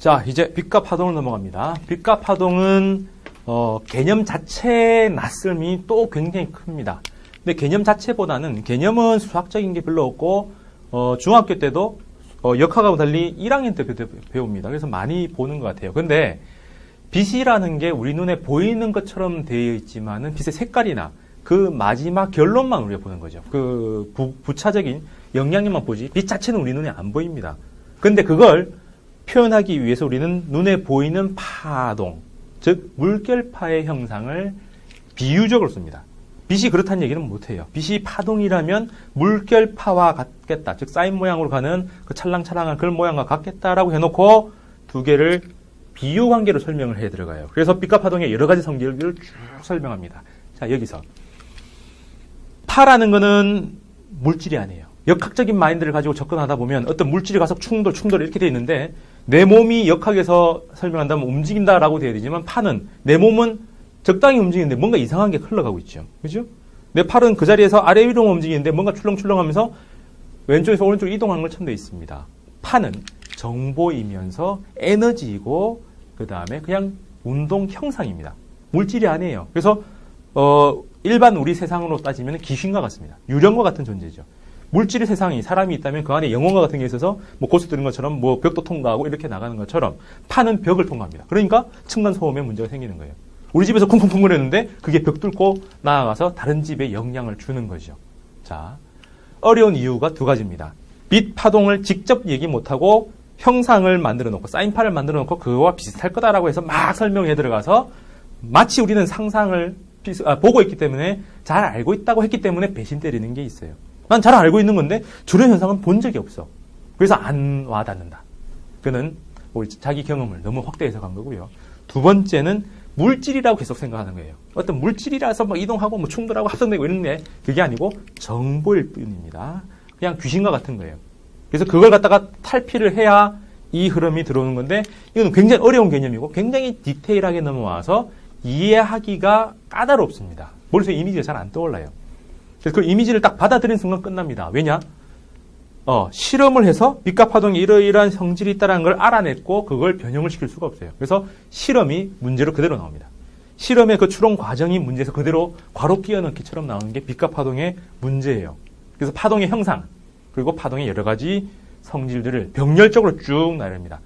자, 이제 빛과 파동을 넘어갑니다. 빛과 파동은 개념 자체의 낯섦이 또 굉장히 큽니다. 근데 개념 자체보다는 개념은 수학적인 게 별로 없고 중학교 때도 역학하고 달리 1학년 때 배웁니다. 그래서 많이 보는 것 같아요. 근데 빛이라는 게 우리 눈에 보이는 것처럼 되어 있지만은 빛의 색깔이나 그 마지막 결론만 우리가 보는 거죠. 그 부차적인 영향력만 보지 빛 자체는 우리 눈에 안 보입니다. 근데 그걸 표현하기 위해서 우리는 눈에 보이는 파동, 즉 물결파의 형상을 비유적으로 씁니다. 빛이 그렇다는 얘기는 못해요. 빛이 파동이라면 물결파와 같겠다. 즉 사인 모양으로 가는 그 찰랑찰랑한 그런 모양과 같겠다라고 해놓고 두 개를 비유 관계로 설명을 해 들어가요. 그래서 빛과 파동의 여러 가지 성질을 쭉 설명합니다. 자, 여기서 파라는 거는 물질이 아니에요. 역학적인 마인드를 가지고 접근하다 보면 어떤 물질이 가서 충돌 이렇게 되어 있는데 내 몸이 역학에서 설명한다면 움직인다라고 되어야 되지만 파는 내 몸은 적당히 움직이는데 뭔가 이상한 게 흘러가고 있죠. 그죠? 내 팔은 그 자리에서 아래 위로 움직이는데 뭔가 출렁출렁하면서 왼쪽에서 오른쪽으로 이동하는 것처럼 되어 있습니다. 파는 정보이면서 에너지이고 그 다음에 그냥 운동 형상입니다. 물질이 아니에요. 그래서 일반 우리 세상으로 따지면 귀신과 같습니다. 유령과 같은 존재죠. 물질의 세상이 사람이 있다면 그 안에 영혼과 같은 게 있어서 뭐 고수 들은 것처럼 뭐 벽도 통과하고 이렇게 나가는 것처럼 파는 벽을 통과합니다. 그러니까 층간소음에 문제가 생기는 거예요. 우리 집에서 쿵쿵쿵 거리는데 그게 벽 뚫고 나아가서 다른 집에 영향을 주는 거죠. 자, 어려운 이유가 두 가지입니다. 빛 파동을 직접 얘기 못하고 형상을 만들어 놓고 사인파를 만들어 놓고 그거와 비슷할 거다라고 해서 막 설명해 들어가서 마치 우리는 상상을 보고 있기 때문에 잘 알고 있다고 했기 때문에 배신 때리는 게 있어요. 난 잘 알고 있는 건데 저런 현상은 본 적이 없어. 그래서 안 와닿는다. 그는 자기 경험을 너무 확대해서 간 거고요. 두 번째는 물질이라고 계속 생각하는 거예요. 어떤 물질이라서 막 이동하고 뭐 충돌하고 합성되고 이런데 그게 아니고 정보일 뿐입니다. 그냥 귀신과 같은 거예요. 그래서 그걸 갖다가 탈피를 해야 이 흐름이 들어오는 건데 이건 굉장히 어려운 개념이고 굉장히 디테일하게 넘어와서 이해하기가 까다롭습니다. 머릿속에 이미지가 잘 안 떠올라요. 그래서 그 이미지를 딱 받아들인 순간 끝납니다. 왜냐? 실험을 해서 빛과 파동이 이러이러한 성질이 있다는 걸 알아냈고 그걸 변형을 시킬 수가 없어요. 그래서 실험이 문제로 그대로 나옵니다. 실험의 그 추론 과정이 문제에서 그대로 괄호 끼워넣기처럼 나오는 게 빛과 파동의 문제예요. 그래서 파동의 형상 그리고 파동의 여러 가지 성질들을 병렬적으로 쭉 나열합니다.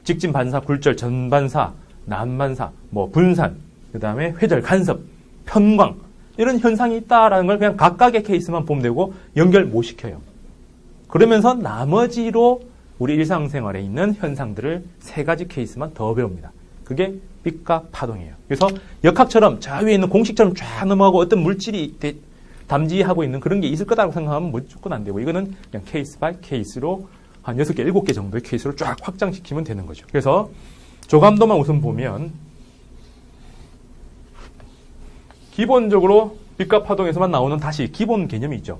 직진 반사, 굴절, 전반사, 난반사, 뭐 분산, 그 다음에 회절, 간섭, 편광 이런 현상이 있다라는 걸 그냥 각각의 케이스만 보면 되고 연결 못 시켜요. 그러면서 나머지로 우리 일상생활에 있는 현상들을 세 가지 케이스만 더 배웁니다. 그게 빛과 파동이에요. 그래서 역학처럼 저 위에 있는 공식처럼 쫙 넘어가고 어떤 물질이 담지하고 있는 그런 게 있을 거다라고 생각하면 무조건 안 되고 이거는 그냥 케이스 바이 케이스로 한 6개, 7개 정도의 케이스로 쫙 확장시키면 되는 거죠. 그래서 조감도만 우선 보면 기본적으로 빛과 파동에서만 나오는 다시 기본 개념이 있죠.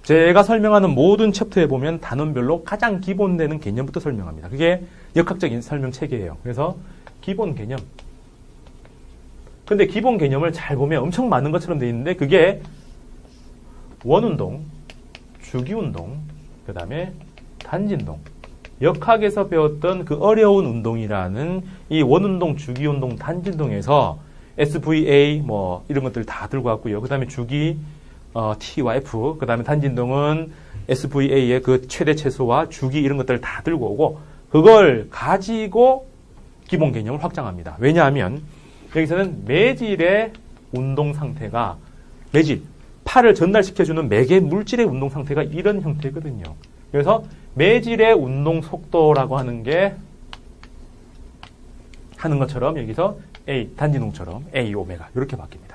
제가 설명하는 모든 챕터에 보면 단원별로 가장 기본되는 개념부터 설명합니다. 그게 역학적인 설명 체계예요. 그래서 기본 개념. 근데 기본 개념을 잘 보면 엄청 많은 것처럼 되어 있는데 그게 원운동, 주기운동, 그 다음에 단진동. 역학에서 배웠던 그 어려운 운동이라는 이 원운동, 주기운동, 단진동에서 SVA 뭐 이런 것들 다 들고 왔고요. 그 다음에 주기 T와 F, 그 다음에 단진동은 SVA의 그 최대 최소와 주기 이런 것들을 다 들고 오고 그걸 가지고 기본 개념을 확장합니다. 왜냐하면 여기서는 매질의 운동 상태가 매질, 팔을 전달시켜주는 매개 물질의 운동 상태가 이런 형태거든요. 그래서 매질의 운동 속도라고 하는 게 하는 것처럼 여기서 A, 단진동처럼 A, 오메가 이렇게 바뀝니다.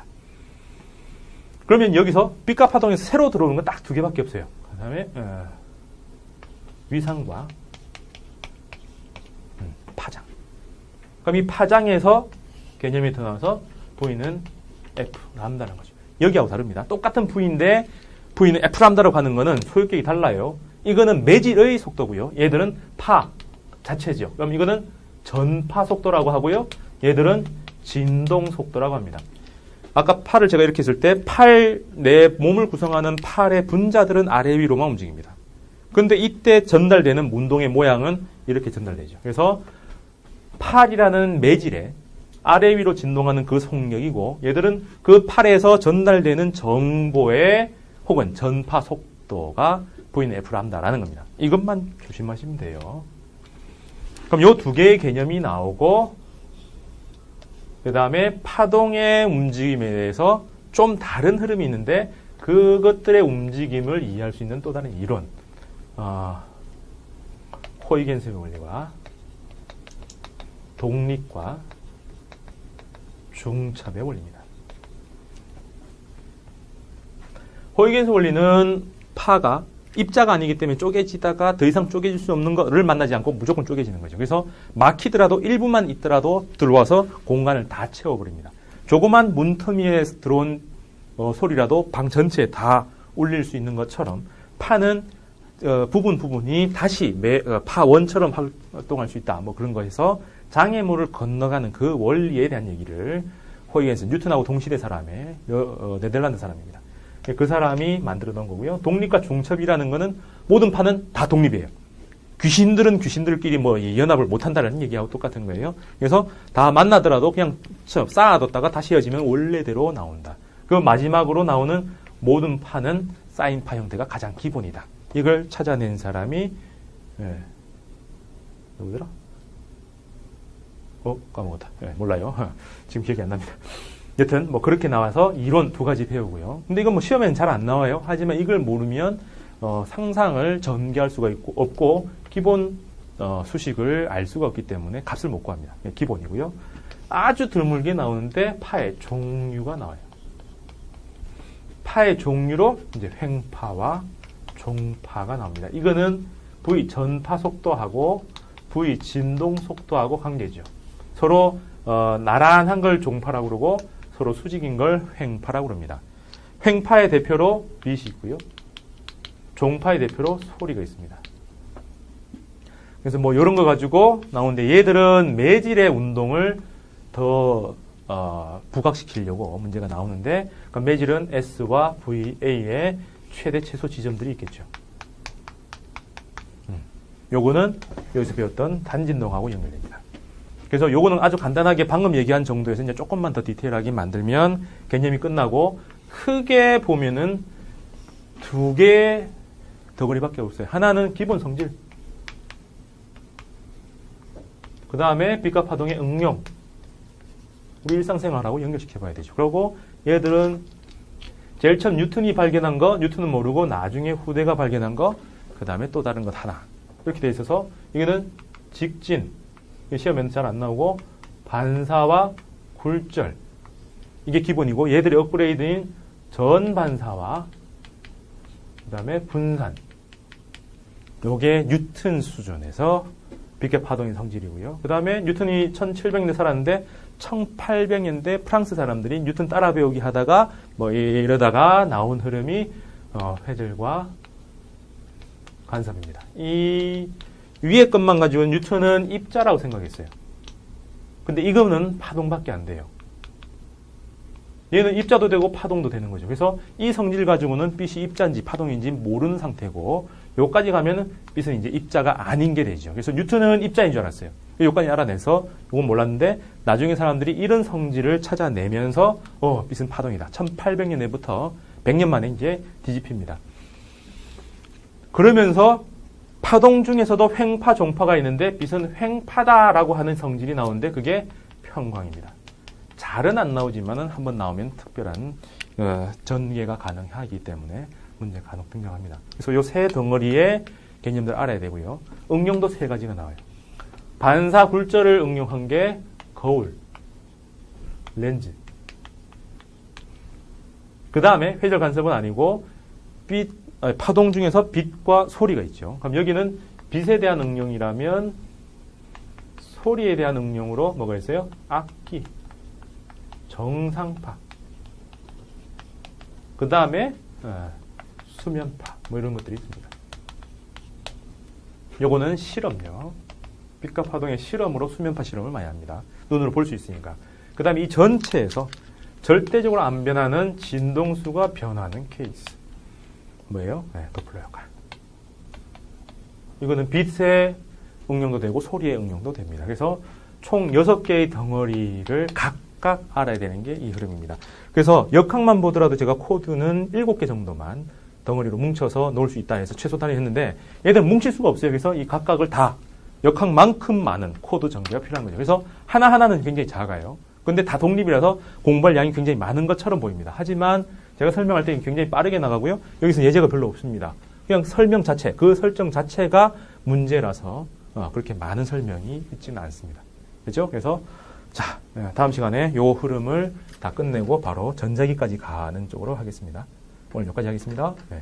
그러면 여기서 빛과 파동에서 새로 들어오는 건 딱 두 개밖에 없어요. 그 다음에 위상과 파장. 그럼 이 파장에서 개념이 더 나와서 보이는 F, 람다라는 거죠. 여기하고 다릅니다. 똑같은 V인데 V는 F 람다라고 하는 거는 소유격이 달라요. 이거는 매질의 속도고요. 얘들은 파 자체죠. 그럼 이거는 전파 속도라고 하고요. 얘들은 진동 속도라고 합니다. 아까 팔을 제가 이렇게 했을 때 내 몸을 구성하는 팔의 분자들은 아래 위로만 움직입니다. 그런데 이때 전달되는 운동의 모양은 이렇게 전달되죠. 그래서 팔이라는 매질에 아래 위로 진동하는 그 속력이고 얘들은 그 팔에서 전달되는 정보의 혹은 전파 속도가 V는 F람다라는 겁니다. 이것만 조심하시면 돼요. 그럼 요 두 개의 개념이 나오고 그 다음에 파동의 움직임에 대해서 좀 다른 흐름이 있는데 그것들의 움직임을 이해할 수 있는 또 다른 이론 호이겐스의 원리와 독립과 중첩의 원리입니다. 호이겐스 원리는 파가 입자가 아니기 때문에 쪼개지다가 더 이상 쪼개질 수 없는 거를 만나지 않고 무조건 쪼개지는 거죠. 그래서 막히더라도 일부만 있더라도 들어와서 공간을 다 채워버립니다. 조그만 문틈위에 들어온 소리라도 방 전체에 다 울릴 수 있는 것처럼 파는 부분이 다시 파원처럼 활동할 수 있다. 뭐 그런 거에서 장애물을 건너가는 그 원리에 대한 얘기를 호이겐스, 뉴턴하고 동시대 사람의 네덜란드 사람입니다. 그 사람이 만들어 놓은 거고요. 독립과 중첩이라는 거는 모든 파는 다 독립이에요. 귀신들은 귀신들끼리 뭐 연합을 못 한다는 얘기하고 똑같은 거예요. 그래서 다 만나더라도 그냥 쌓아뒀다가 다시 헤어지면 원래대로 나온다. 그 마지막으로 나오는 모든 파는 사인파 형태가 가장 기본이다. 이걸 찾아낸 사람이 누구더라? 까먹었다. 몰라요. 지금 기억이 안 납니다. 여튼 뭐 그렇게 나와서 이론 두 가지 배우고요. 근데 이건 뭐 시험에는 잘 안 나와요. 하지만 이걸 모르면 상상을 전개할 수가 없고 기본 수식을 알 수가 없기 때문에 값을 못 구합니다. 기본이고요. 아주 드물게 나오는데 파의 종류가 나와요. 파의 종류로 이제 횡파와 종파가 나옵니다. 이거는 V 전파 속도하고 V 진동 속도하고 관계죠. 서로 나란한 걸 종파라고 그러고 서로 수직인 걸 횡파라고 그럽니다. 횡파의 대표로 빛이 있고요. 종파의 대표로 소리가 있습니다. 그래서 뭐 이런 거 가지고 나오는데 얘들은 매질의 운동을 더 부각시키려고 문제가 나오는데 그러니까 매질은 S와 VA의 최대 최소 지점들이 있겠죠. 요거는 여기서 배웠던 단진동하고 연결됩니다. 그래서 요거는 아주 간단하게 방금 얘기한 정도에서 이제 조금만 더 디테일하게 만들면 개념이 끝나고 크게 보면은 두 개의 덩어리밖에 없어요. 하나는 기본 성질. 그 다음에 빛과 파동의 응용. 우리 일상생활하고 연결시켜 봐야 되죠. 그리고 얘들은 제일 처음 뉴턴이 발견한 거, 뉴턴은 모르고 나중에 후대가 발견한 거, 그 다음에 또 다른 것 하나. 이렇게 돼 있어서 이거는 직진. 시험에는 잘 안 나오고 반사와 굴절. 이게 기본이고 얘들의 업그레이드인 전반사와 그 다음에 분산. 요게 뉴턴 수준에서 빛의 파동의 성질이고요. 그 다음에 뉴턴이 1700년대 살았는데 1800년대 프랑스 사람들이 뉴턴 따라 배우기 하다가 뭐 이러다가 나온 흐름이 회절과 간섭입니다. 이 위에 것만 가지고 뉴턴은 입자라고 생각했어요. 근데 이거는 파동밖에 안 돼요. 얘는 입자도 되고 파동도 되는 거죠. 그래서 이 성질 가지고는 빛이 입자인지 파동인지 모르는 상태고 요까지 가면은 빛은 이제 입자가 아닌 게 되죠. 그래서 뉴턴은 입자인 줄 알았어요. 요까지 알아내서 요건 몰랐는데 나중에 사람들이 이런 성질을 찾아내면서 빛은 파동이다. 1800년대부터 100년 만에 이제 뒤집힙니다. 그러면서 파동 중에서도 횡파, 종파가 있는데 빛은 횡파다라고 하는 성질이 나오는데 그게 편광입니다. 잘은 안 나오지만은 한번 나오면 특별한 전개가 가능하기 때문에 문제가 간혹 등장합니다. 그래서 요 세 덩어리의 개념들 알아야 되고요. 응용도 세 가지가 나와요. 반사 굴절을 응용한 게 거울, 렌즈. 그 다음에 회절 간섭은 아니고 파동 중에서 빛과 소리가 있죠. 그럼 여기는 빛에 대한 응용이라면 소리에 대한 응용으로 뭐가 있어요? 악기, 정상파. 그 다음에 수면파 뭐 이런 것들이 있습니다. 요거는 실험요. 빛과 파동의 실험으로 수면파 실험을 많이 합니다. 눈으로 볼 수 있으니까. 그 다음에 이 전체에서 절대적으로 안 변하는 진동수가 변하는 케이스. 뭐예요? 도플러 효과. 이거는 빛의 응용도 되고 소리의 응용도 됩니다. 그래서 총 6개의 덩어리를 각각 알아야 되는 게 이 흐름입니다. 그래서 역학만 보더라도 제가 코드는 7개 정도만 덩어리로 뭉쳐서 놓을 수 있다 해서 최소 단위 했는데 얘들은 뭉칠 수가 없어요. 그래서 이 각각을 다 역학만큼 많은 코드 전개가 필요한 거죠. 그래서 하나하나는 굉장히 작아요. 근데 다 독립이라서 공부할 양이 굉장히 많은 것처럼 보입니다. 하지만 제가 설명할 때 굉장히 빠르게 나가고요. 여기서 예제가 별로 없습니다. 그냥 설명 자체, 그 설정 자체가 문제라서 그렇게 많은 설명이 있지는 않습니다. 그렇죠? 그래서 자, 다음 시간에 요 흐름을 다 끝내고 바로 전자기까지 가는 쪽으로 하겠습니다. 오늘 여기까지 하겠습니다. 네.